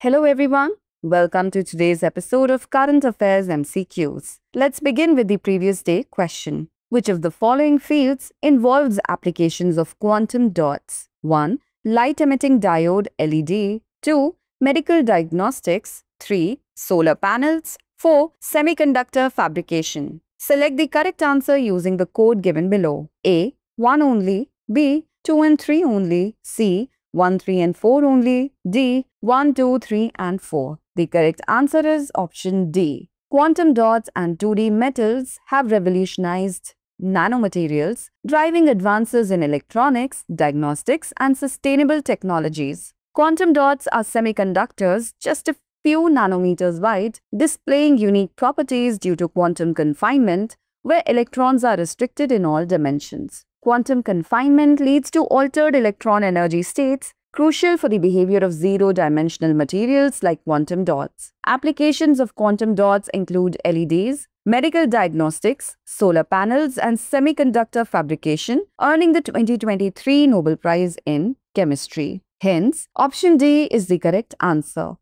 Hello everyone, welcome to today's episode of Current Affairs MCQs. Let's begin with the previous day question. Which of the following fields involves applications of quantum dots? 1. Light-emitting diode LED. 2. Medical diagnostics. 3. Solar panels. 4. Semiconductor fabrication. Select the correct answer using the code given below. A. 1 only. B. 2 and 3 only. C. 1, 3 and 4 only. D. 1, 2, 3 and 4. The correct answer is option D. Quantum dots and 2D metals have revolutionized nanomaterials, driving advances in electronics, diagnostics and sustainable technologies. Quantum dots are semiconductors just a few nanometers wide, displaying unique properties due to quantum confinement, where electrons are restricted in all dimensions. Quantum confinement leads to altered electron energy states, crucial for the behavior of zero-dimensional materials like quantum dots. Applications of quantum dots include LEDs, medical diagnostics, solar panels, and semiconductor fabrication, earning the 2023 Nobel Prize in Chemistry. Hence, option D is the correct answer.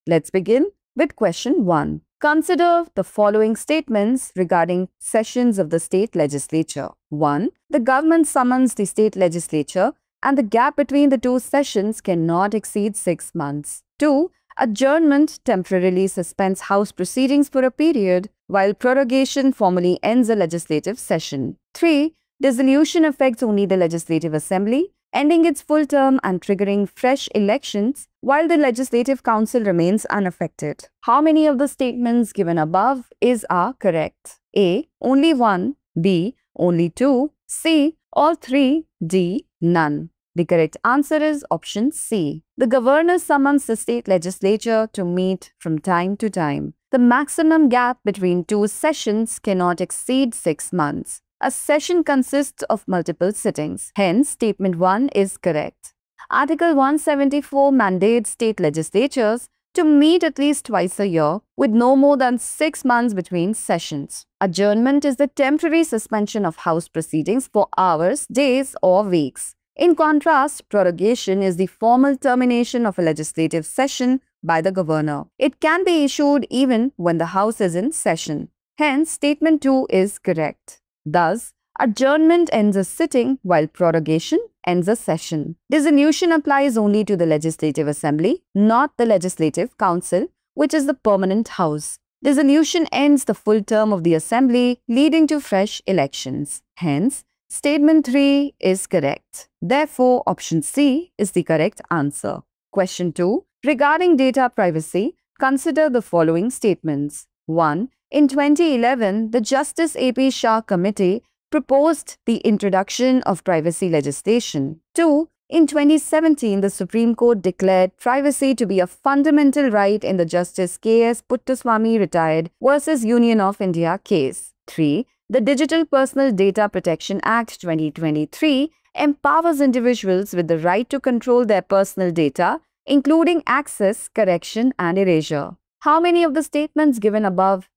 Let's begin with question 1. Consider the following statements regarding sessions of the state legislature. 1. The government summons the state legislature and the gap between the two sessions cannot exceed 6 months. 2. Adjournment temporarily suspends House proceedings for a period, while prorogation formally ends a legislative session. 3. Dissolution affects only the Legislative Assembly, ending its full term and triggering fresh elections, while the Legislative Council remains unaffected. How many of the statements given above are correct? A. Only 1. B. Only 2. C. All 3. D. None. The correct answer is option C. The governor summons the state legislature to meet from time to time. The maximum gap between two sessions cannot exceed 6 months. A session consists of multiple sittings. Hence, statement 1 is correct. Article 174 mandates state legislatures to meet at least twice a year with no more than 6 months between sessions. Adjournment is the temporary suspension of House proceedings for hours, days, or weeks. In contrast, prorogation is the formal termination of a legislative session by the governor. It can be issued even when the House is in session. Hence, statement 2 is correct. Thus, adjournment ends a sitting while prorogation ends a session. Dissolution applies only to the Legislative Assembly, not the Legislative Council, which is the permanent house. Dissolution ends the full term of the Assembly, leading to fresh elections. Hence, statement 3 is correct. Therefore, option C is the correct answer. Question 2. Regarding data privacy, consider the following statements. 1. In 2011, the Justice A.P. Shah Committee proposed the introduction of privacy legislation. 2. In 2017, the Supreme Court declared privacy to be a fundamental right in the Justice K.S. Puttaswamy retired versus Union of India case. 3. The Digital Personal Data Protection Act 2023 empowers individuals with the right to control their personal data, including access, correction, and erasure. How many of the statements given above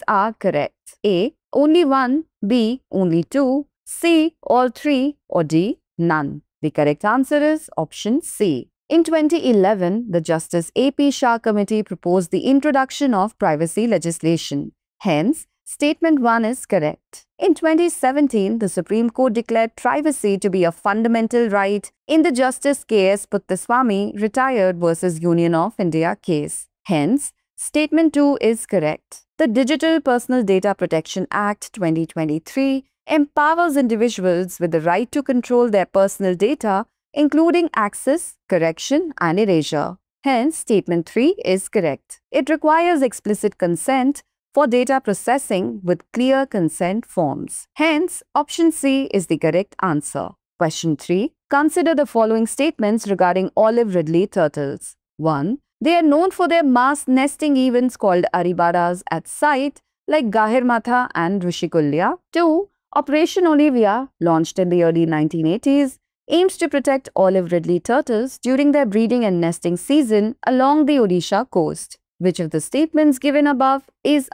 are correct? A. Only 1. B. Only 2. C. All 3. Or D. None. The correct answer is option C. In 2011, the Justice A.P. Shah Committee proposed the introduction of privacy legislation. Hence, statement 1 is correct. In 2017, the Supreme Court declared privacy to be a fundamental right in the Justice K.S. Puttaswamy retired versus Union of India case. Hence, statement 2 is correct. The Digital Personal Data Protection Act 2023 empowers individuals with the right to control their personal data, including access, correction, and erasure. Hence, statement 3 is correct. It requires explicit consent for data processing with clear consent forms. Hence, option C is the correct answer. Question 3. Consider the following statements regarding olive ridley turtles. 1. They are known for their mass nesting events called aribaras at site like Gahirmatha and Rushikulya. 2. Operation Olivia, launched in the early 1980s, aims to protect olive ridley turtles during their breeding and nesting season along the Odisha coast. Which of the statements given above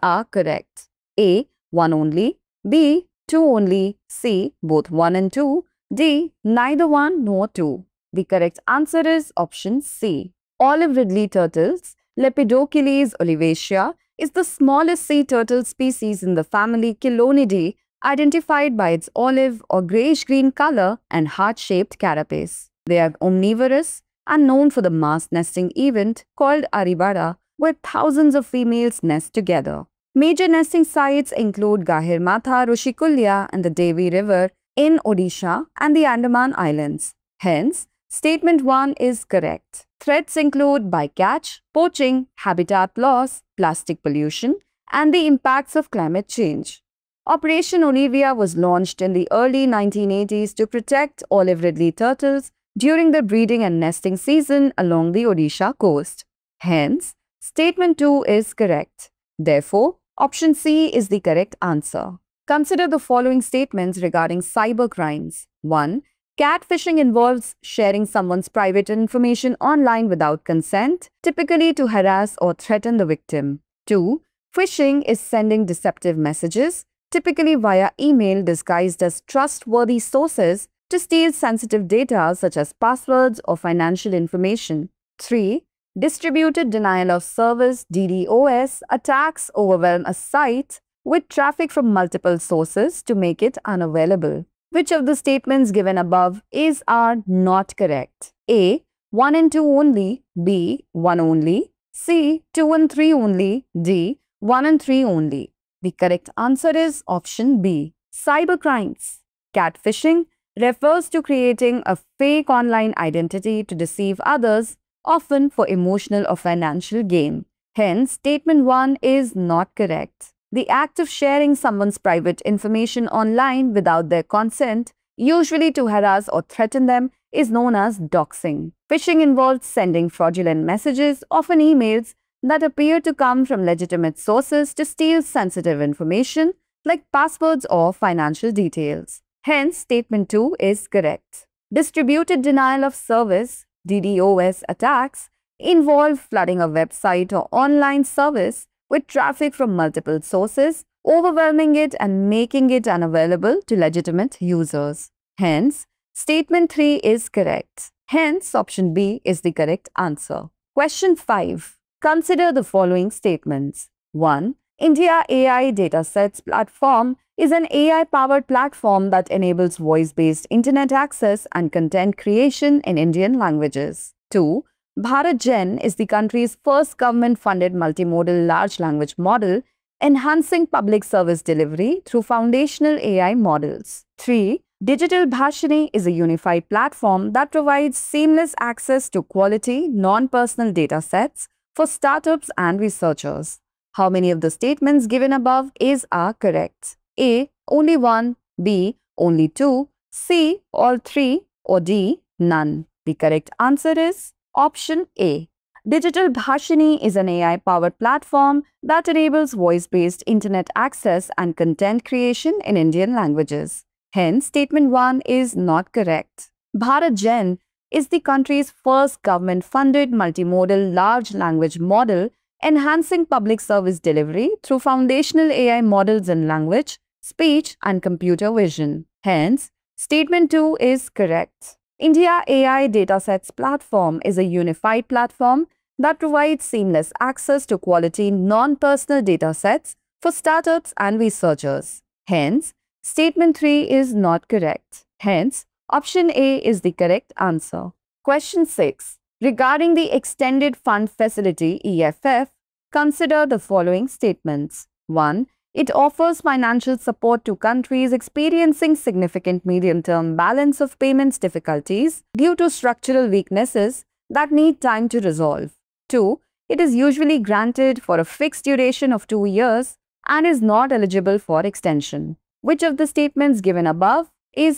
are correct? A. 1 only. B. two only, C, both 1 and 2, D, neither 1 nor 2. The correct answer is option C. Olive ridley turtles, Lepidophytes olivacea, is the smallest sea turtle species in the family Chelonidae, identified by its olive or grayish-green color and heart-shaped carapace. They are omnivorous and known for the mass nesting event called Aribara, where thousands of females nest together. Major nesting sites include Gahirmatha, Rushikulya and the Devi River in Odisha and the Andaman Islands. Hence, statement 1 is correct. Threats include bycatch, poaching, habitat loss, plastic pollution, and the impacts of climate change. Operation Olivia was launched in the early 1980s to protect olive ridley turtles during the breeding and nesting season along the Odisha coast. Hence, statement 2 is correct. Therefore, option C is the correct answer. Consider the following statements regarding cyber crimes. 1. Catfishing involves sharing someone's private information online without consent, typically to harass or threaten the victim. 2. Phishing is sending deceptive messages, typically via email disguised as trustworthy sources, to steal sensitive data such as passwords or financial information. 3. Distributed denial of service (DDoS) attacks overwhelm a site with traffic from multiple sources to make it unavailable. Which of the statements given above are not correct? A. 1 and 2 only, B. 1 only, C. 2 and 3 only, D. 1 and 3 only. The correct answer is option B. Cybercrimes. Catfishing refers to creating a fake online identity to deceive others, often for emotional or financial gain. Hence, statement 1 is not correct. The act of sharing someone's private information online without their consent, usually to harass or threaten them, is known as doxing. Phishing involves sending fraudulent messages, often emails, that appear to come from legitimate sources to steal sensitive information like passwords or financial details. Hence, statement 2 is correct. Distributed denial of service (DDoS) attacks involve flooding a website or online service with traffic from multiple sources, overwhelming it and making it unavailable to legitimate users. Hence, statement 3 is correct. Hence, option B is the correct answer. Question 5. Consider the following statements. 1. India AI Datasets Platform is an AI-powered platform that enables voice-based internet access and content creation in Indian languages. 2. Bharat Gen is the country's first government-funded multimodal large language model, enhancing public service delivery through foundational AI models. 3. Digital Bhashini is a unified platform that provides seamless access to quality, non-personal data sets for startups and researchers. How many of the statements given above are correct? A. Only 1, B. Only 2, C. All 3, or D. None. The correct answer is option A. Digital Bhashini is an AI-powered platform that enables voice-based internet access and content creation in Indian languages. Hence, statement 1 is not correct. Bharat Gen is the country's first government-funded multimodal large language model, enhancing public service delivery through foundational AI models in language, speech, and computer vision. Hence, statement 2 is correct. India AI Datasets Platform is a unified platform that provides seamless access to quality non-personal datasets for startups and researchers. Hence, statement 3 is not correct. Hence, option A is the correct answer. Question 6. Regarding the Extended Fund Facility (EFF), consider the following statements. 1. It offers financial support to countries experiencing significant medium-term balance of payments difficulties due to structural weaknesses that need time to resolve. 2. It is usually granted for a fixed duration of 2 years and is not eligible for extension. Which of the statements given above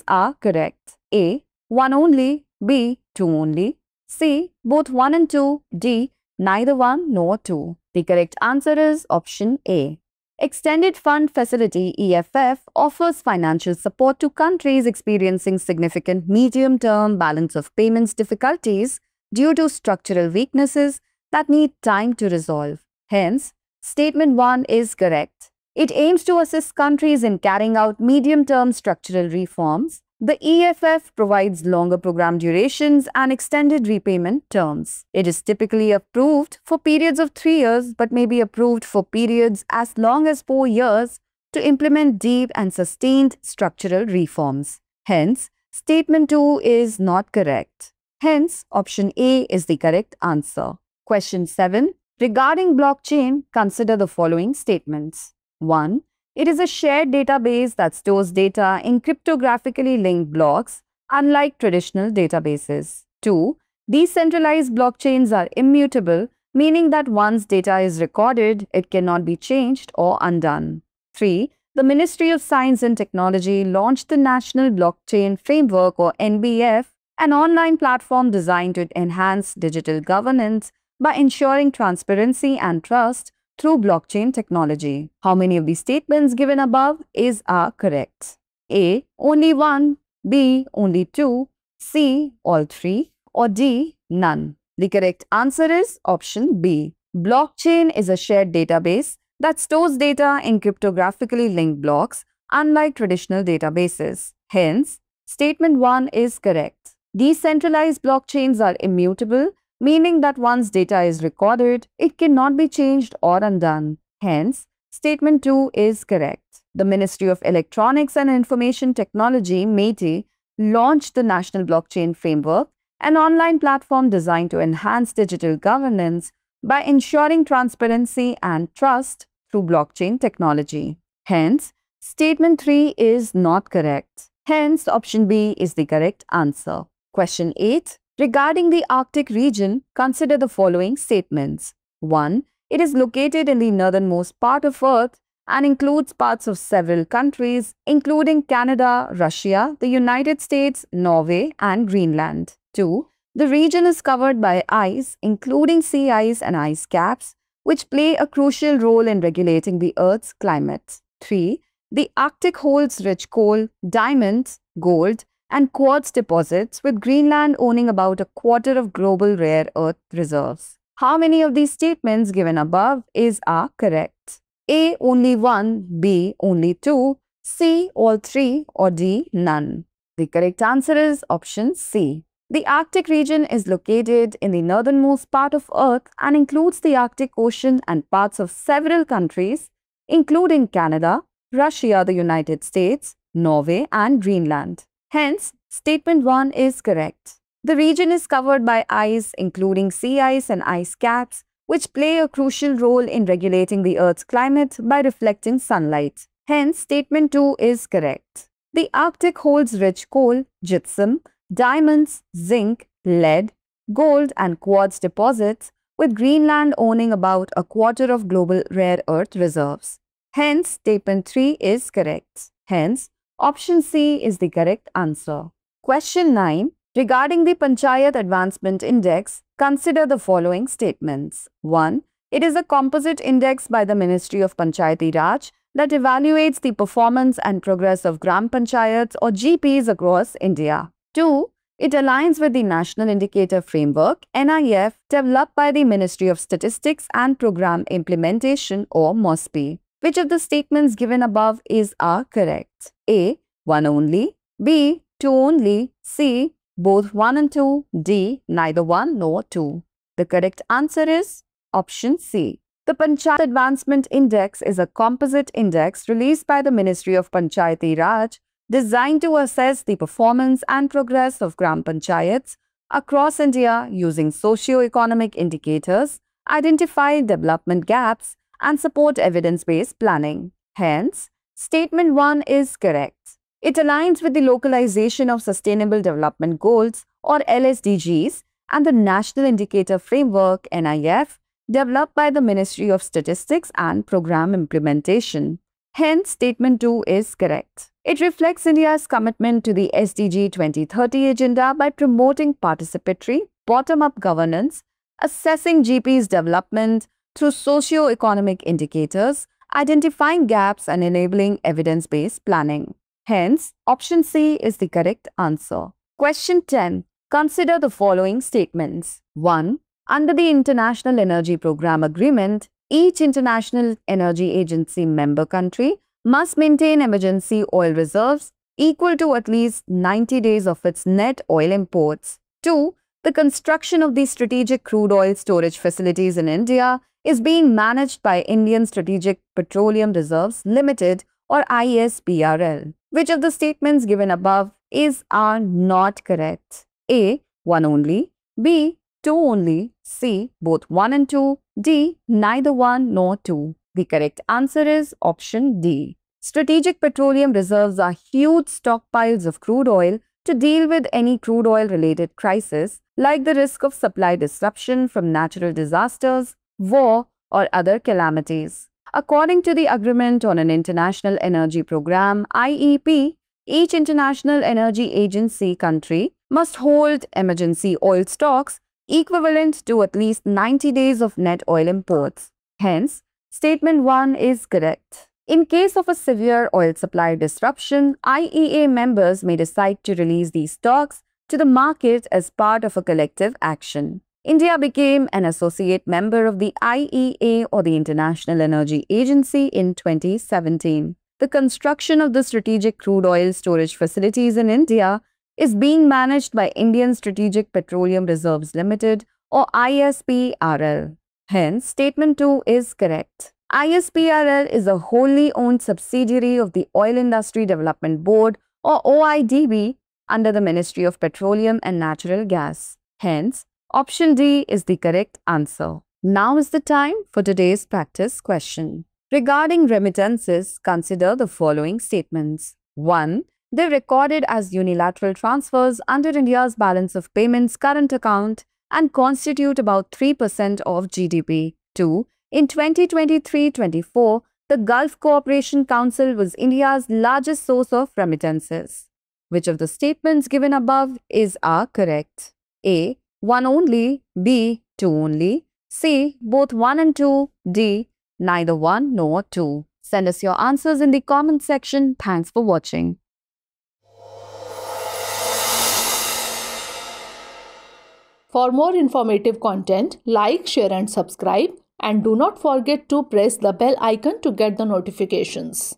are correct? A. 1 only, B. 2 only, C. Both 1 and 2, D. Neither 1 nor 2. The correct answer is option A. Extended Fund Facility (EFF) offers financial support to countries experiencing significant medium-term balance of payments difficulties due to structural weaknesses that need time to resolve. Hence, statement 1 is correct. It aims to assist countries in carrying out medium-term structural reforms. The EFF provides longer program durations and extended repayment terms. It is typically approved for periods of 3 years but may be approved for periods as long as 4 years to implement deep and sustained structural reforms. Hence, statement 2 is not correct. Hence, option A is the correct answer. Question 7. Regarding blockchain, consider the following statements. 1. It is a shared database that stores data in cryptographically linked blocks, unlike traditional databases. 2. Decentralized blockchains are immutable, meaning that once data is recorded, it cannot be changed or undone. 3. The Ministry of Science and Technology launched the National Blockchain Framework or NBF, an online platform designed to enhance digital governance by ensuring transparency and trust through blockchain technology. How many of the statements given above are correct? A. Only 1, B. Only 2, C. All 3, or D. None. The correct answer is option B. Blockchain is a shared database that stores data in cryptographically linked blocks, unlike traditional databases. Hence, statement 1 is correct. Decentralized blockchains are immutable, meaning that once data is recorded, it cannot be changed or undone. Hence, statement 2 is correct. The Ministry of Electronics and Information Technology, MeitY, launched the National Blockchain Framework, an online platform designed to enhance digital governance by ensuring transparency and trust through blockchain technology. Hence, statement 3 is not correct. Hence, option B is the correct answer. Question 8. Regarding the Arctic region, consider the following statements. 1. It is located in the northernmost part of Earth and includes parts of several countries, including Canada, Russia, the United States, Norway, and Greenland. 2. The region is covered by ice, including sea ice and ice caps, which play a crucial role in regulating the Earth's climate. 3. The Arctic holds rich coal, diamonds, gold, and quartz deposits, with Greenland owning about a quarter of global rare earth reserves. How many of these statements given above are correct? A. Only 1, B. Only 2, C. All 3, or D. None. The correct answer is option C. The Arctic region is located in the northernmost part of Earth and includes the Arctic Ocean and parts of several countries, including Canada, Russia, the United States, Norway, and Greenland. Hence, statement 1 is correct. The region is covered by ice, including sea ice and ice caps, which play a crucial role in regulating the Earth's climate by reflecting sunlight. Hence, statement 2 is correct. The Arctic holds rich coal, gypsum, diamonds, zinc, lead, gold, and quartz deposits, with Greenland owning about a quarter of global rare earth reserves. Hence, statement 3 is correct. Hence, option C is the correct answer. Question 9. Regarding the Panchayat Advancement Index, consider the following statements. 1. It is a composite index by the Ministry of Panchayati Raj that evaluates the performance and progress of Gram Panchayats or GPs across India. 2. It aligns with the National Indicator Framework (NIF) developed by the Ministry of Statistics and Program Implementation or MOSPI. Which of the statements given above are correct? A. 1 only, B. 2 only, C. Both 1 and 2, D. Neither 1 nor 2. The correct answer is option C. The Panchayat Advancement Index is a composite index released by the Ministry of Panchayati Raj designed to assess the performance and progress of Gram Panchayats across India using socio-economic indicators, identify development gaps, and support evidence-based planning. Hence, statement 1 is correct. It aligns with the Localization of Sustainable Development Goals or LSDGs and the National Indicator Framework (NIF) developed by the Ministry of Statistics and Program Implementation. Hence, statement 2 is correct. It reflects India's commitment to the SDG 2030 agenda by promoting participatory, bottom-up governance, assessing GP's development through socio-economic indicators, identifying gaps and enabling evidence-based planning. Hence, option C is the correct answer. Question 10. Consider the following statements. 1. Under the International Energy Program Agreement, Each International Energy Agency member country must maintain emergency oil reserves equal to at least 90 days of its net oil imports. 2. The construction of these strategic crude oil storage facilities in India is being managed by Indian Strategic Petroleum Reserves Limited or ISPRL. Which of the statements given above are not correct? A. 1 only. B. 2 only. C. Both 1 and 2. D. Neither 1 nor 2. The correct answer is option D. Strategic petroleum reserves are huge stockpiles of crude oil to deal with any crude oil related crisis like the risk of supply disruption from natural disasters, war, or other calamities. According to the Agreement on an International Energy Program (IEP), each International Energy Agency country must hold emergency oil stocks equivalent to at least 90 days of net oil imports. Hence, statement 1 is correct. In case of a severe oil supply disruption, IEA members may decide to release these stocks to the market as part of a collective action. India became an associate member of the IEA or the International Energy Agency in 2017. The construction of the strategic crude oil storage facilities in India is being managed by Indian Strategic Petroleum Reserves Limited or ISPRL. Hence, statement 2 is correct. ISPRL is a wholly owned subsidiary of the Oil Industry Development Board or OIDB under the Ministry of Petroleum and Natural Gas. Hence, option D is the correct answer. Now is the time for today's practice question. Regarding remittances, consider the following statements. 1. They're recorded as unilateral transfers under India's balance of payments current account and constitute about 3% of GDP. 2. In 2023-24, the Gulf Cooperation Council was India's largest source of remittances. Which of the statements given above are correct? A. 1 only. B. 2 only. C. Both 1 and 2. D. Neither 1 nor 2. Send us your answers in the comment section. Thanks for watching. For more informative content, like, share and subscribe. And do not forget to press the bell icon to get the notifications.